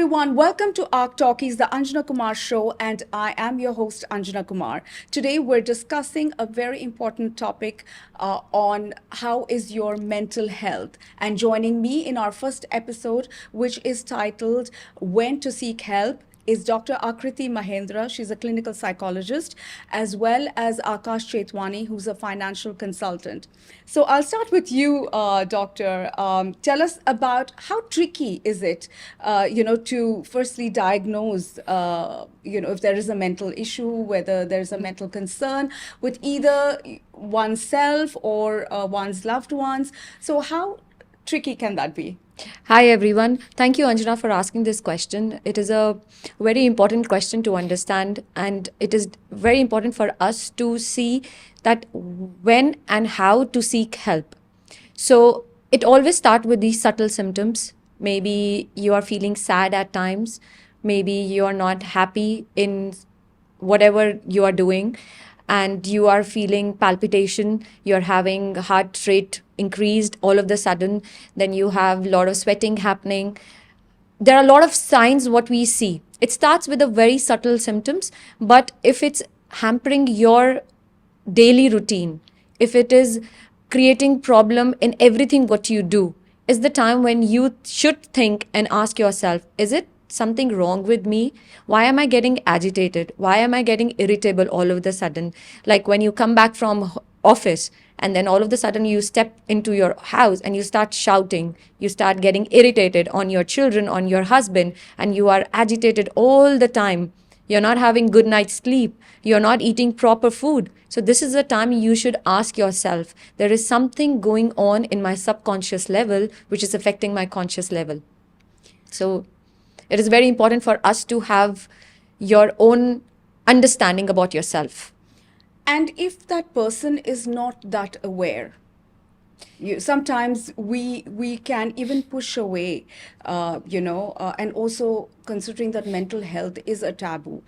everyone, welcome to our Talkies, the Anjana Kumar show, and I am your host Anjana Kumar. Today we're discussing a very important topic on how is your mental health. And joining me in our first episode, which is titled When to Seek Help, is Dr. Akriti Mahendra. She's a clinical psychologist, as well as Akash Chetwani, who's a financial consultant. So I'll start with you, Doctor. Tell us about how tricky is it, to firstly diagnose, if there is a mental issue, whether there's a mental concern with either oneself or one's loved ones. So how tricky can that be? Hi everyone. Thank you, Anjana, for asking this question. It is a very important question to understand, and it is very important for us to see that when and how to seek help. So it always starts with these subtle symptoms. Maybe you are feeling sad at times. Maybe you are not happy in whatever you are doing, and you are feeling palpitation, you're having heart rate increased all of the sudden, then you have a lot of sweating happening. There are a lot of signs what we see. It starts with the very subtle symptoms, but if it's hampering your daily routine, if it is creating problem in everything what you do, is the time when you should think and ask yourself, is it something wrong with me? Why am I getting agitated? Why am I getting irritable all of the sudden? Like when you come back from office and then all of a sudden you step into your house and you start shouting, you start getting irritated on your children, on your husband, and you are agitated all the time. You're not having good night's sleep. You're not eating proper food. So this is the time you should ask yourself, there is something going on in my subconscious level which is affecting my conscious level. So it is very important for us to have your own understanding about yourself. And if that person is not that aware, sometimes we can even push away, and also considering that mental health is a taboo.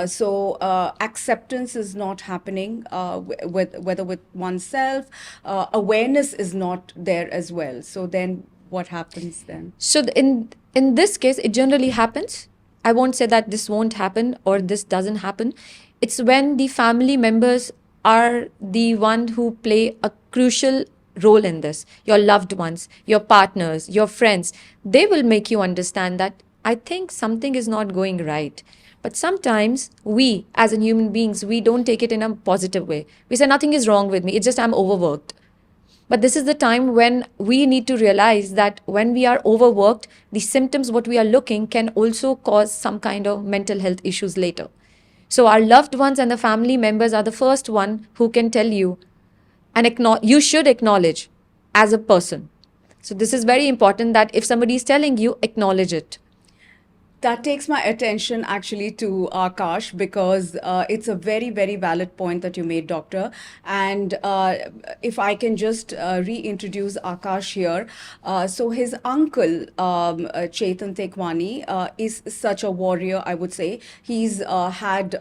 So acceptance is not happening whether with oneself. Awareness is not there as well. So then what happens then? So in this case, it generally happens. I won't say that this won't happen or this doesn't happen. It's when the family members are the one who play a crucial role in this. Your loved ones, your partners, your friends, they will make you understand that I think something is not going right. But sometimes we, as in human beings, we don't take it in a positive way. We say nothing is wrong with me. It's just I'm overworked. But this is the time when we need to realize that when we are overworked, the symptoms what we are looking can also cause some kind of mental health issues later. So our loved ones and the family members are the first one who can tell you, and you should acknowledge as a person. So this is very important that if somebody is telling you, acknowledge it. That takes my attention actually to Akash, because it's a very, very valid point that you made, Doctor. And if I can just reintroduce Akash here. So his uncle, Chetan Tekwani, is such a warrior, I would say. He's had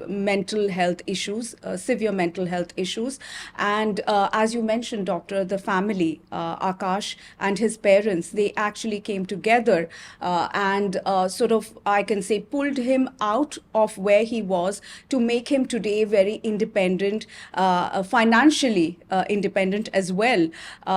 mental health issues, severe mental health issues. And as you mentioned, Doctor, the family, Akash and his parents, they actually came together and sort of, I can say, pulled him out of where he was to make him today very independent, financially independent as well.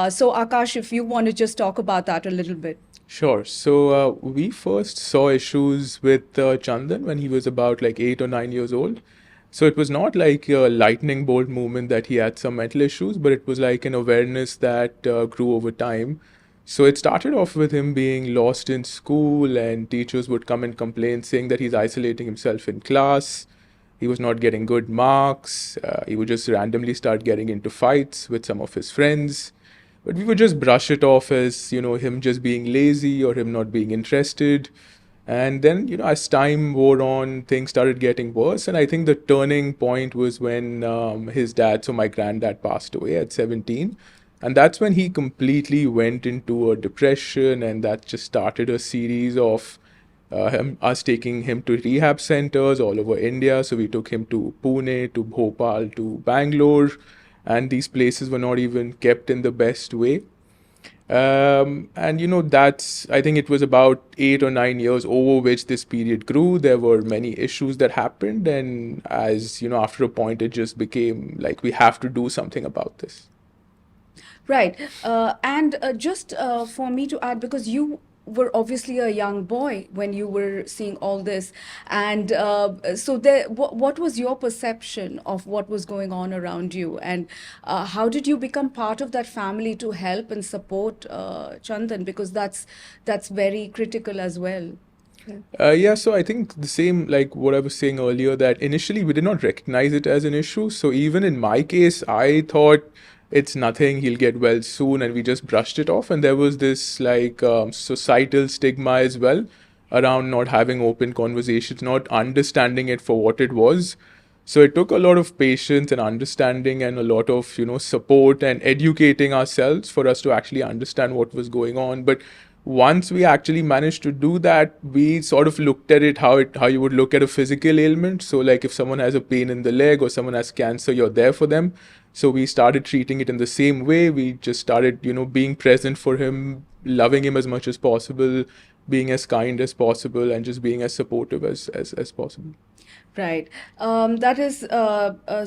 So Akash, if you want to just talk about that a little bit. Sure. So we first saw issues with Chandan when he was about like 8 or 9 years old. So it was not like a lightning bolt movement that he had some mental issues, but it was like an awareness that grew over time. So it started off with him being lost in school, and teachers would come and complain saying that he's isolating himself in class. He was not getting good marks. He would just randomly start getting into fights with some of his friends. But we would just brush it off as, him just being lazy or him not being interested. And then, as time wore on, things started getting worse. And I think the turning point was when his dad, so my granddad, passed away at 17. And that's when he completely went into a depression, and that just started a series of us taking him to rehab centers all over India. So we took him to Pune, to Bhopal, to Bangalore, and these places were not even kept in the best way. And I think it was about 8 or 9 years over which this period grew. There were many issues that happened, and as after a point, it just became like we have to do something about this. Right. And just for me to add, because you were obviously a young boy when you were seeing all this, and so what was your perception of what was going on around you, and how did you become part of that family to help and support Chandan? Because that's very critical as well. Yeah, so I think the same, like what I was saying earlier, that initially we did not recognize it as an issue. So even in my case, I thought it's nothing, he'll get well soon, and we just brushed it off. And there was this like societal stigma as well around not having open conversations, not understanding it for what it was. So it took a lot of patience and understanding and a lot of, support and educating ourselves for us to actually understand what was going on. But once we actually managed to do that, we sort of looked at it how you would look at a physical ailment. So like if someone has a pain in the leg or someone has cancer, you're there for them. So we started treating it in the same way. We just started, being present for him, loving him as much as possible, being as kind as possible, and just being as supportive as possible. Right. That is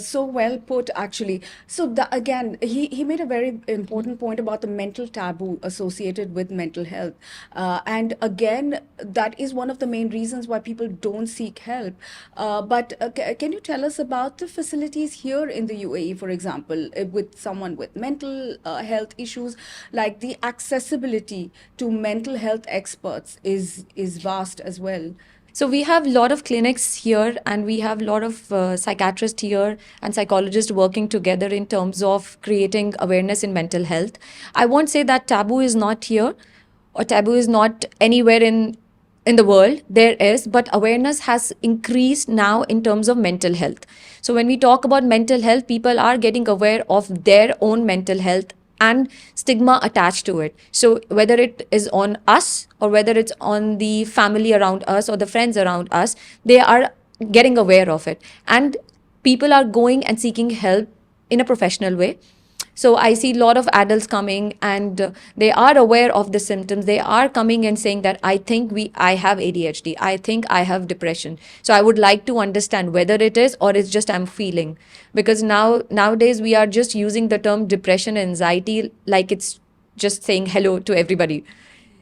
so well put, actually. So again, he made a very important point about the mental taboo associated with mental health. And again, that is one of the main reasons why people don't seek help. But can you tell us about the facilities here in the UAE, for example, with someone with mental health issues, like the accessibility to mental health experts is vast as well. So we have a lot of clinics here, and we have a lot of psychiatrists here and psychologists working together in terms of creating awareness in mental health. I won't say that taboo is not here or taboo is not anywhere in the world. There is, but awareness has increased now in terms of mental health. So when we talk about mental health, people are getting aware of their own mental health and stigma attached to it. So whether it is on us or whether it's on the family around us or the friends around us, they are getting aware of it. And people are going and seeking help in a professional way. So I see a lot of adults coming, and they are aware of the symptoms. They are coming and saying that I have ADHD. I think I have depression. So I would like to understand whether it is or it's just I'm feeling. Because nowadays we are just using the term depression and anxiety like it's just saying hello to everybody.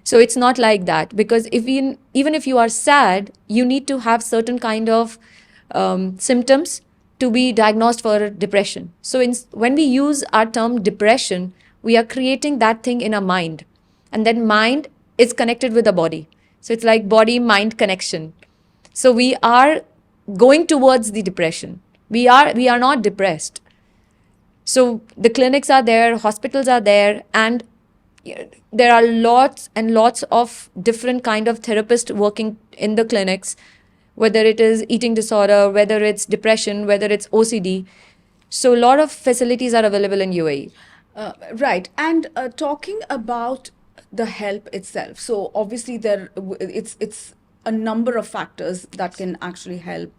So it's not like that, because even if you are sad, you need to have certain kind of symptoms to be diagnosed for depression. So when we use our term depression, we are creating that thing in our mind, and then mind is connected with the body. So it's like body mind connection. So we are going towards the depression. We are not depressed. So the clinics are there, hospitals are there, and there are lots and lots of different kind of therapists working in the clinics, whether it is eating disorder, whether it's depression, whether it's OCD. So a lot of facilities are available in UAE. Right. And talking about the help itself. So obviously it's a number of factors that can actually help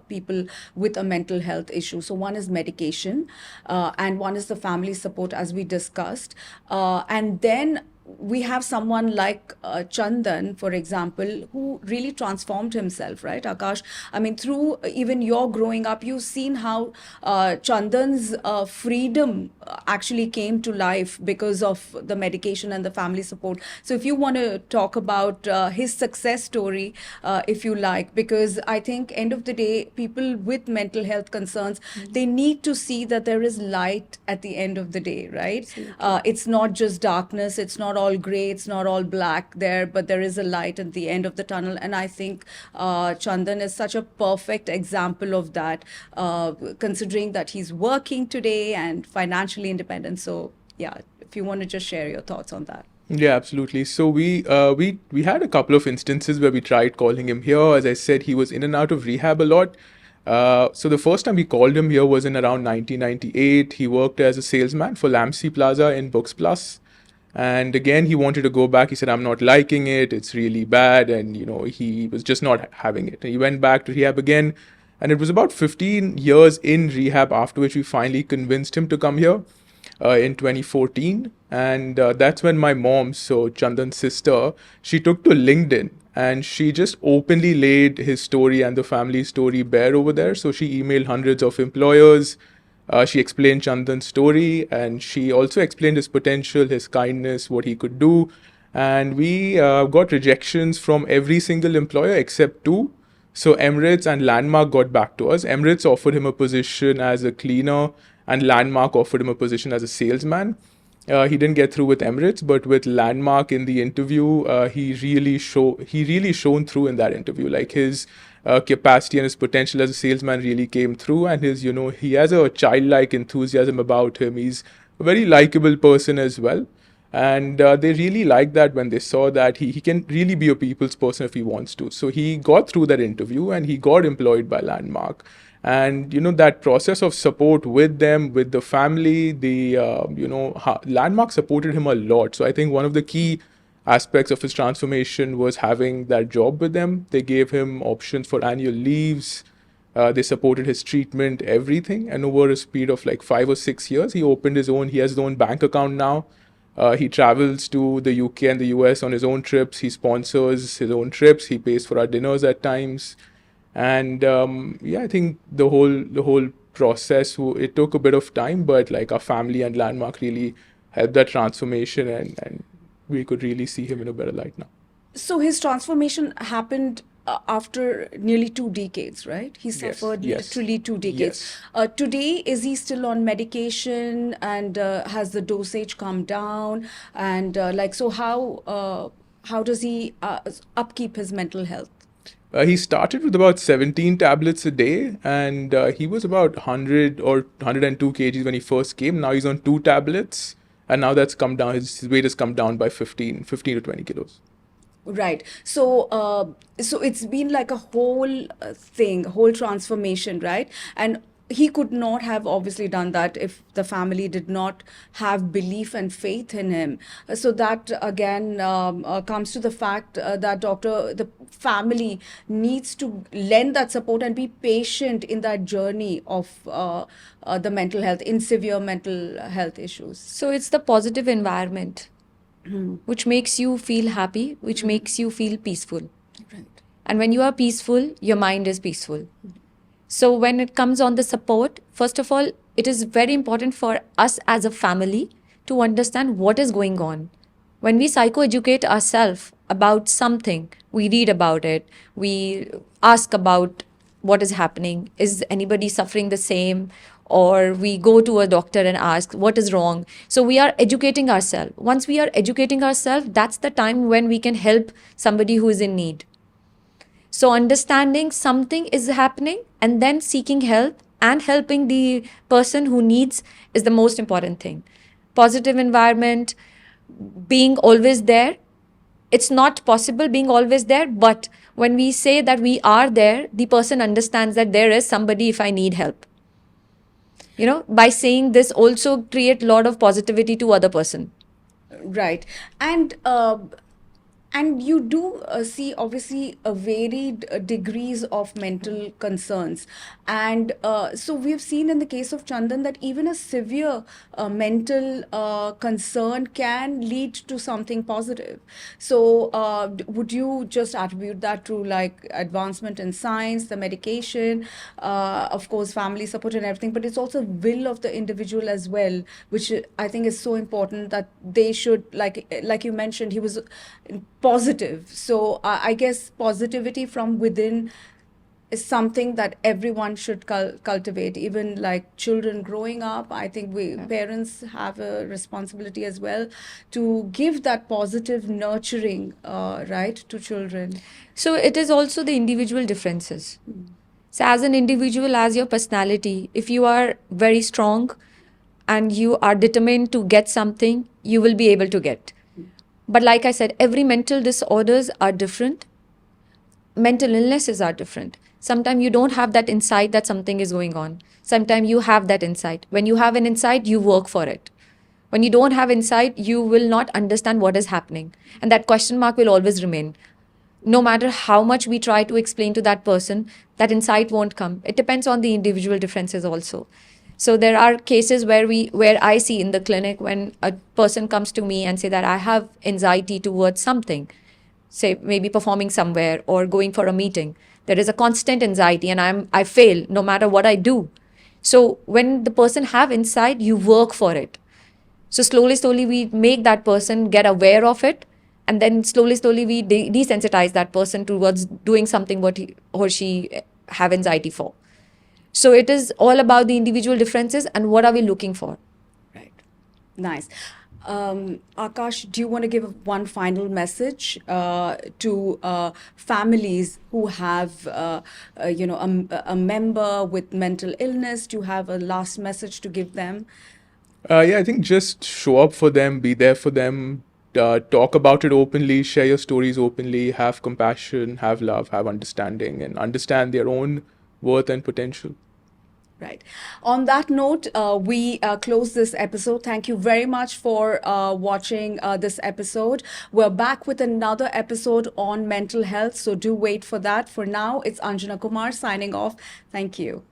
people with a mental health issue. So one is medication, and one is the family support, as we discussed. And then we have someone like Chandan, for example, who really transformed himself, right, Akash? I mean, through even your growing up, you've seen how Chandan's freedom actually came to life because of the medication and the family support. So, if you want to talk about his success story, if you like, because I think, end of the day, people with mental health concerns, they need to see that there is light at the end of the day, right? It's not just darkness, it's not all gray, it's not all black there, but there is a light at the end of the tunnel. And I think Chandan is such a perfect example of that, considering that he's working today and financially independent. So yeah, if you want to just share your thoughts on that. Yeah, absolutely. So we had a couple of instances where we tried calling him here. As I said, he was in and out of rehab a lot. So the first time we called him here was in around 1998. He worked as a salesman for Lamsey Plaza in Books Plus. And again, he wanted to go back. He said, I'm not liking it. It's really bad. And, he was just not having it. And he went back to rehab again. And it was about 15 years in rehab, after which we finally convinced him to come here. in 2014. And that's when my mom, so Chandan's sister, she took to LinkedIn and she just openly laid his story and the family story bare over there. So she emailed hundreds of employers. She explained Chandan's story and she also explained his potential, his kindness, what he could do. And we got rejections from every single employer except two. So Emirates and Landmark got back to us. Emirates offered him a position as a cleaner, and Landmark offered him a position as a salesman. He didn't get through with Emirates, but with Landmark in the interview, he really shone through in that interview. Like his capacity and his potential as a salesman really came through, and his he has a childlike enthusiasm about him. He's a very likable person as well. And they really liked that when they saw that he can really be a people's person if he wants to. So he got through that interview and he got employed by Landmark. And that process of support with them, with the family, Landmark supported him a lot. So I think one of the key aspects of his transformation was having that job with them. They gave him options for annual leaves. They supported his treatment, everything. And over a speed of like 5 or 6 years, he has his own bank account now. He travels to the UK and the US on his own trips. He sponsors his own trips. He pays for our dinners at times. And I think the whole process, it took a bit of time, but like our family and Landmark really helped that transformation, and we could really see him in a better light now. So his transformation happened after nearly 2 decades, right? He Yes, suffered yes, literally 2 decades. yes. Today, is he still on medication, and has the dosage come down? And so how does he upkeep his mental health? He started with about 17 tablets a day, and he was about 100 or 102 kgs when he first came. Now he's on 2 tablets, and now that's come down. His weight has come down by 15 to 20 kilos. Right. So it's been like a whole whole transformation, right? And he could not have obviously done that if the family did not have belief and faith in him. So that again comes to the fact that the family needs to lend that support and be patient in that journey of the mental health, in severe mental health issues. So it's the positive environment which makes you feel happy, which makes you feel peaceful. Right. And when you are peaceful, your mind is peaceful. So when it comes on the support, first of all, it is very important for us as a family to understand what is going on. When we psychoeducate ourselves about something, we read about it, we ask about what is happening, is anybody suffering the same, or we go to a doctor and ask what is wrong. So we are educating ourselves. Once we are educating ourselves, that's the time when we can help somebody who is in need. So understanding something is happening and then seeking help and helping the person who needs is the most important thing. Positive environment, being always there. It's not possible being always there, but when we say that we are there, the person understands that there is somebody if I need help. By saying this also create a lot of positivity to other person. Right. And you do see obviously a varied degrees of mental concerns. And so we've seen in the case of Chandan that even a severe mental concern can lead to something positive. So would you just attribute that to like advancement in science, the medication, of course, family support and everything, but it's also will of the individual as well, which I think is so important that they should, like you mentioned, he was positive. So I guess positivity from within is something that everyone should cultivate, even like children growing up. I think parents have a responsibility as well to give that positive nurturing, right, to children. So it is also the individual differences. So as an individual, as your personality, if you are very strong and you are determined to get something, you will be able to get. But like I said, every mental disorders are different. Mental illnesses are different. Sometimes you don't have that insight that something is going on. Sometimes you have that insight. When you have an insight, you work for it. When you don't have insight, you will not understand what is happening. And that question mark will always remain. No matter how much we try to explain to that person, that insight won't come. It depends on the individual differences also. So there are cases where I see in the clinic when a person comes to me and say that I have anxiety towards something, say maybe performing somewhere or going for a meeting. There is a constant anxiety and I fail no matter what I do. So when the person have insight, you work for it. So slowly we make that person get aware of it, and then slowly we desensitize that person towards doing something what he or she have anxiety for. So it is all about the individual differences and what are we looking for. Right. Nice. Akash, do you want to give one final message to families who have, a member with mental illness? Do you have a last message to give them? Yeah, I think just show up for them, be there for them, talk about it openly, share your stories openly, have compassion, have love, have understanding, and understand their own worth and potential. Right. On that note, we close this episode. Thank you very much for watching this episode. We're back with another episode on mental health, so do wait for that. For now, it's Anjana Kumar signing off. Thank you.